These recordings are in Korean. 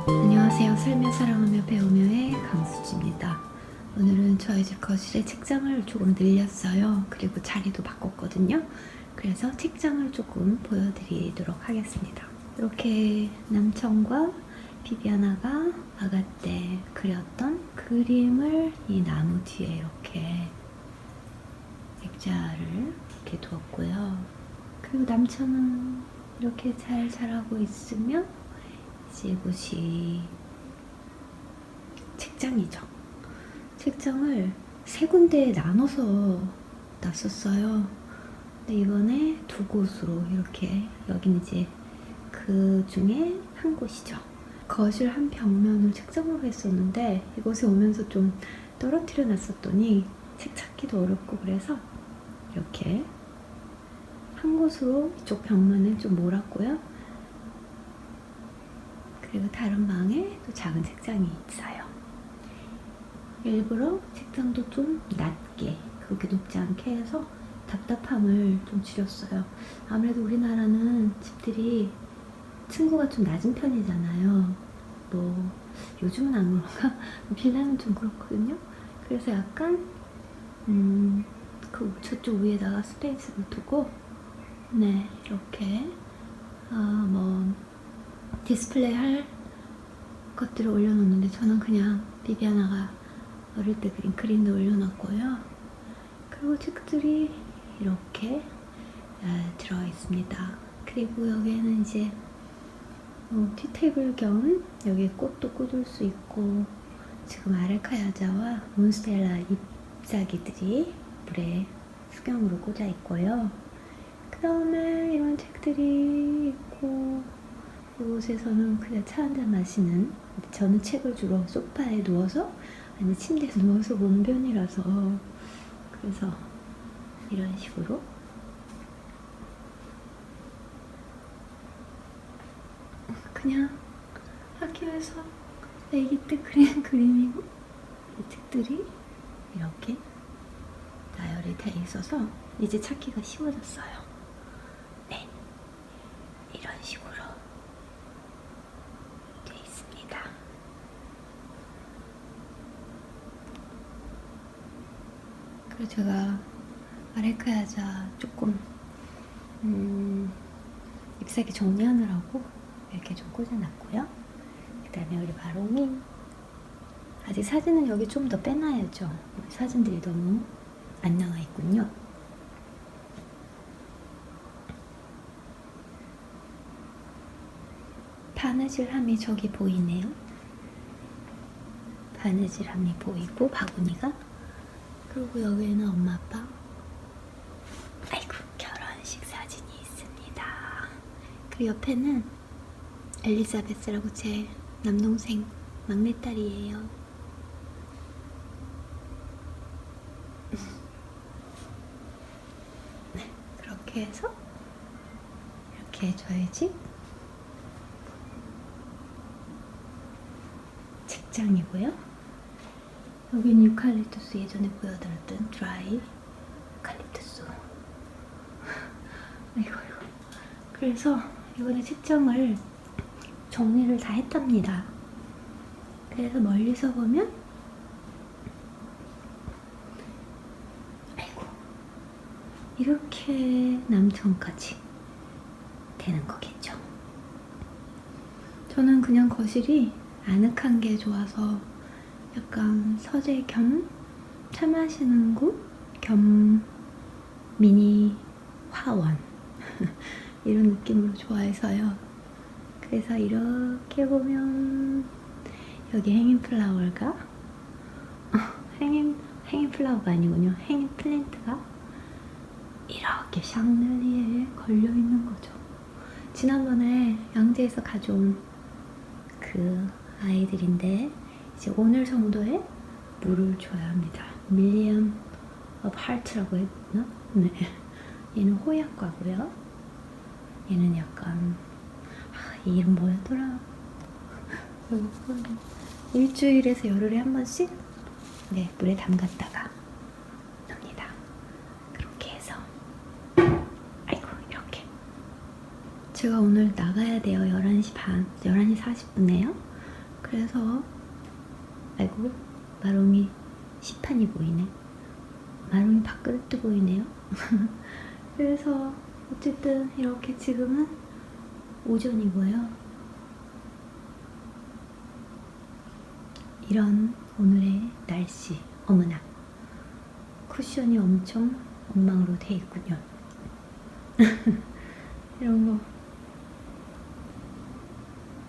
안녕하세요. 살며 사랑하며 배우며의 강수지입니다. 오늘은 저희 집 거실에 책장을 조금 늘렸어요. 그리고 자리도 바꿨거든요. 그래서 책장을 조금 보여드리도록 하겠습니다. 이렇게 남청과 비비아나가 아가 때 그렸던 그림을 이 나무 뒤에 이렇게 액자를 이렇게 두었고요. 그리고 남청은 이렇게 잘 자라고 있으며 이제 이곳이 책장이죠. 책장을 세 군데에 나눠서 놨었어요. 근데 이번에 두 곳으로 이렇게, 여기는 이제 그 중에 한 곳이죠. 거실 한 벽면을 책장으로 했었는데 이곳에 오면서 좀 떨어뜨려 놨었더니 책 찾기도 어렵고 그래서 이렇게 한 곳으로 이쪽 벽면을 좀 몰았고요. 그리고 다른 방에 또 작은 책장이 있어요. 일부러 책장도 좀 낮게, 그렇게 높지 않게 해서 답답함을 좀 줄였어요. 아무래도 우리나라는 집들이 층고가 좀 낮은 편이잖아요. 뭐 요즘은 안 그런가? 빌라는 좀 그렇거든요. 그래서 약간 그 저쪽 위에다가 스페이스를 두고 이렇게 뭐 디스플레이 할 것들을 올려놓는데 저는 그냥 비비아나가 어릴 때 그린 그림도 올려놨고요. 그리고 책들이 이렇게 들어있습니다. 그리고 여기에는 이제 티테이블 겸 여기에 꽃도 꽂을 수 있고, 지금 아레카야자와 몬스텔라 잎사귀들이 물에 수경으로 꽂아 있고요. 그 다음에 이런 책들이 있고, 이곳에서는 그냥 차 한잔 마시는, 저는 책을 주로 소파에 누워서 아니 침대에 누워서 보는 편이라서, 그래서 이런 식으로 그냥 학교에서 아기 때 그린 그림이고, 이 책들이 이렇게 나열이 돼 있어서 이제 찾기가 쉬워졌어요. 네, 이런 식으로 돼 있습니다. 그리고 제가 아레카야자 조금 잎사귀 정리하느라고 이렇게 좀 꽂아놨고요. 그 다음에 우리 마롱이, 아직 사진은 여기 좀 더 빼놔야죠. 사진들이 너무 안 나와 있군요. 바느질함이 저기 보이네요. 바느질함이 보이고 바구니가, 그리고 여기에는 엄마 아빠, 아이고, 결혼식 사진이 있습니다. 그리고 옆에는 엘리자베스라고 제 남동생 막내딸이에요. 네, 그렇게 해서 이렇게 저희 집 책장이고요. 여기는 유칼립투스, 예전에 보여드렸던 드라이 유칼립투스. 아이고. 그래서 이번에 책장을 정리를 다 했답니다. 그래서 멀리서 보면, 아이고, 이렇게 남청까지 되는 거겠죠. 저는 그냥 거실이 아늑한 게 좋아서 약간 서재 겸 차 마시는 곳 겸 미니 화원 이런 느낌으로 좋아해서요. 그래서 이렇게 보면 여기 행인 플라워가 행인 플라워가 아니군요. 행인 플랜트가 이렇게 샹들리에에 걸려 있는 거죠. 지난번에 양재에서 가져온 그 아이들인데 이제 오늘 정도에 물을 줘야 합니다. 밀리엄 오브 하트라고 했나? 네. 얘는 호약과고요. 얘는 약간 이 이름 뭐였더라? 일주일에서 열흘에 한 번씩 물에 담갔다가 놉니다. 그렇게 해서, 아이고, 이렇게 제가 오늘 나가야 돼요. 11시 반, 11시 40분에요. 그래서 아이고, 마롱이 시판이 보이네. 마롱이 밥그릇도 보이네요. 그래서 어쨌든 이렇게 지금은 오전이고요. 이런 오늘의 날씨. 어머나, 쿠션이 엄청 엉망으로 돼 있군요. 이런 거.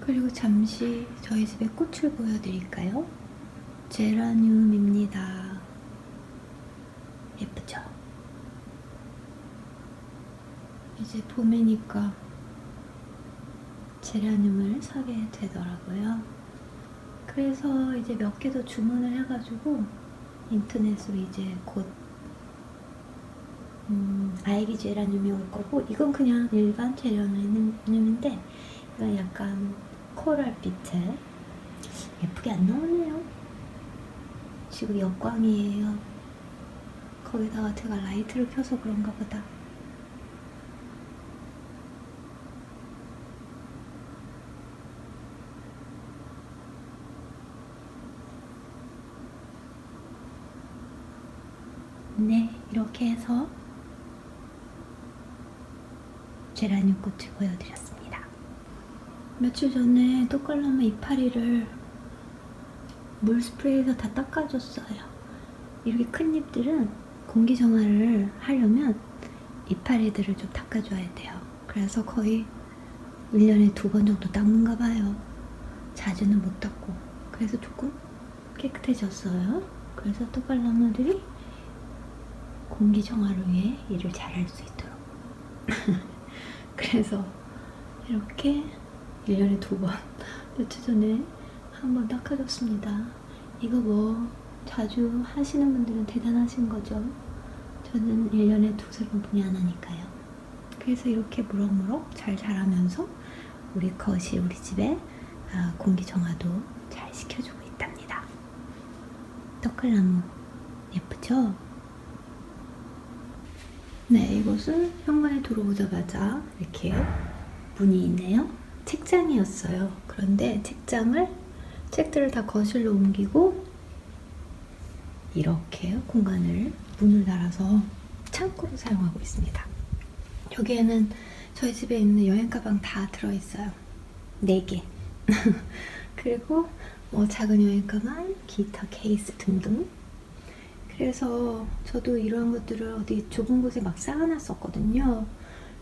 그리고 잠시 저희 집의 꽃을 보여드릴까요? 제라늄입니다. 예쁘죠? 이제 봄이니까 제라늄을 사게 되더라고요. 그래서 이제 몇 개 더 주문을 해가지고 인터넷으로 이제 곧 아이비 제라늄이 올 거고, 이건 그냥 일반 제라늄인데 이건 약간 코랄빛에 예쁘게 안 나오네요. 지금 역광이에요. 거기다가 제가 라이트를 켜서 그런가 보다. 네, 이렇게 해서 제라늄 꽃을 보여드렸습니다. 며칠 전에 떡갈나무 이파리를 물 스프레이에서 다 닦아줬어요. 이렇게 큰 잎들은 공기 정화를 하려면 이파리들을 좀 닦아줘야 돼요. 그래서 거의 1년에 2번 정도 닦는가 봐요. 자주는 못 닦고. 그래서 조금 깨끗해졌어요. 그래서 떡갈나무들이 공기 정화를 위해 일을 잘할 수 있도록. 그래서 이렇게 1년에 2번, 며칠 전에 한번 닦아줬습니다. 이거 뭐 자주 하시는 분들은 대단하신 거죠. 저는 1년에 2-3번 뿐이 안 하니까요. 그래서 이렇게 무럭무럭 잘 자라면서 우리 거실, 우리 집에 공기 정화도 잘 시켜주고 있답니다. 떡갈나무 예쁘죠? 네, 이곳은 현관에 들어오자마자 이렇게 문이 있네요. 책장이었어요. 그런데 책들을 다 거실로 옮기고 이렇게 공간을 문을 달아서 창고로 사용하고 있습니다. 여기에는 저희 집에 있는 여행 가방 다 들어있어요. 4개. 그리고 뭐 작은 여행 가방, 기타 케이스 등등. 그래서 저도 이런 것들을 어디 좁은 곳에 막 쌓아놨었거든요.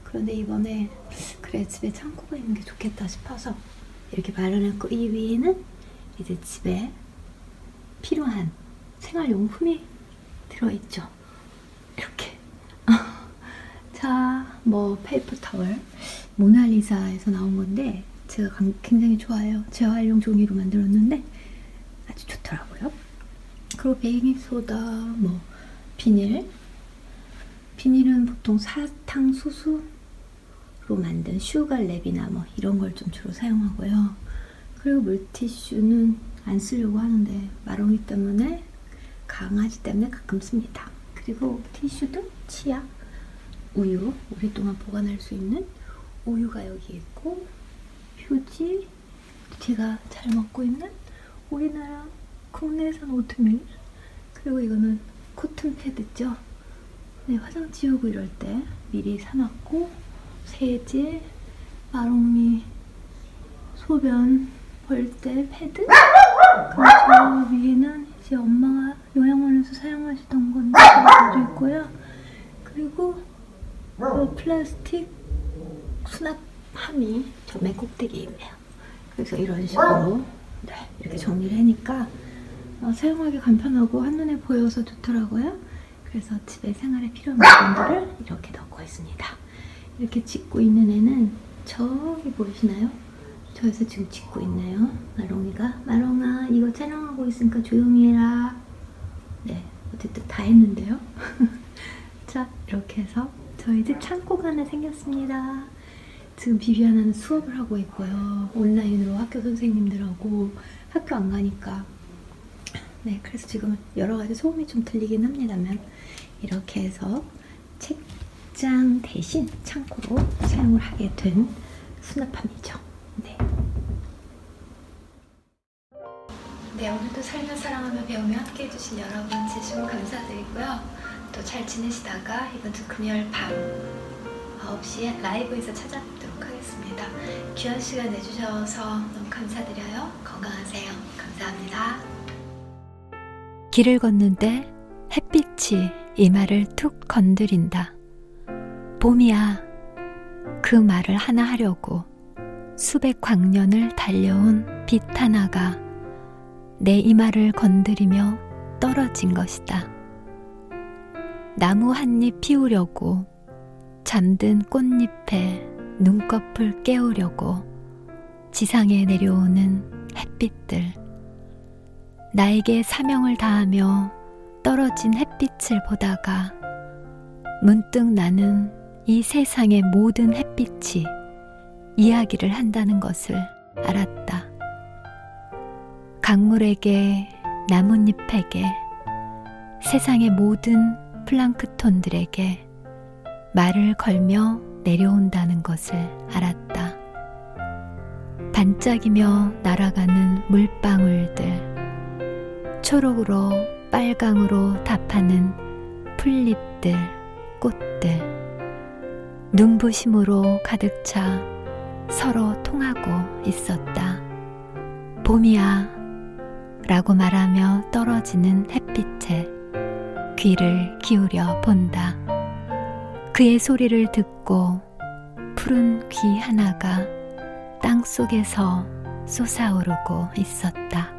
그런데 이번에 그래, 집에 창고가 있는 게 좋겠다 싶어서 이렇게 마련했고, 이 위에는 이제 집에 필요한 생활용품이 들어있죠. 이렇게. 자, 뭐 페이퍼 타월, 모나리자에서 나온 건데 제가 굉장히 좋아해요. 재활용 종이로 만들었는데 아주 좋더라고요. 그리고 베이킹소다, 뭐 비닐은 보통 사탕수수로 만든 슈가랩이나 뭐 이런 걸 좀 주로 사용하고요. 그리고 물티슈는 안 쓰려고 하는데 마롱이 때문에, 강아지 때문에 가끔 씁니다. 그리고 티슈도 치약, 우유, 오랫동안 보관할 수 있는 우유가 여기 있고, 휴지, 제가 잘 먹고 있는 우리나라 국내산 오트밀, 그리고 이거는 코튼 패드죠. 네, 화장 지우고 이럴 때 미리 사놨고, 세제, 마롱이 소변 볼 때 패드, 그리고 저 위에는 이제 엄마가 요양원에서 사용하시던 건데 가지고 있고요. 그리고 플라스틱 수납함이 저 맨 꼭대기에 있네요. 그래서 이런 식으로 네, 이렇게 정리를 하니까 사용하기 간편하고 한눈에 보여서 좋더라고요. 그래서 집에 생활에 필요한 물건들을 이렇게 넣고 있습니다. 이렇게 짓고 있는 애는 저기 보이시나요? 저에서 지금 짓고 있네요. 마롱이가. 마롱아, 이거 촬영하고 있으니까 조용히 해라. 네, 어쨌든 다 했는데요. 자, 이렇게 해서 저희 집 창고가 하나 생겼습니다. 지금 비비아나는 수업을 하고 있고요. 온라인으로 학교 선생님들하고 학교 안 가니까. 네, 그래서 지금 여러 가지 소음이 좀 들리긴 합니다만 이렇게 해서 책장 대신 창고로 사용을 하게 된 수납함이죠. 네. 네, 오늘도 살며 사랑하며 배우며 함께 해주신 여러분 진심으로 감사드리고요. 또 잘 지내시다가 이번 주 금요일 밤 9시에 라이브에서 찾아뵙도록 하겠습니다. 귀한 시간 내주셔서 너무 감사드려요. 건강하세요. 감사합니다. 길을 걷는데 햇빛이 이마를 툭 건드린다. 봄이야. 그 말을 하나 하려고 수백 광년을 달려온 빛 하나가 내 이마를 건드리며 떨어진 것이다. 나무 한 잎 피우려고 잠든 꽃잎에 눈꺼풀 깨우려고 지상에 내려오는 햇빛들. 나에게 사명을 다하며 떨어진 햇빛을 보다가 문득 나는 이 세상의 모든 햇빛이 이야기를 한다는 것을 알았다. 강물에게, 나뭇잎에게, 세상의 모든 플랑크톤들에게 말을 걸며 내려온다는 것을 알았다. 반짝이며 날아가는 물방울들, 초록으로 빨강으로 답하는 풀잎들, 꽃들, 눈부심으로 가득 차 서로 통하고 있었다. 봄이야 라고 말하며 떨어지는 햇빛에 귀를 기울여 본다. 그의 소리를 듣고 푸른 귀 하나가 땅 속에서 솟아오르고 있었다.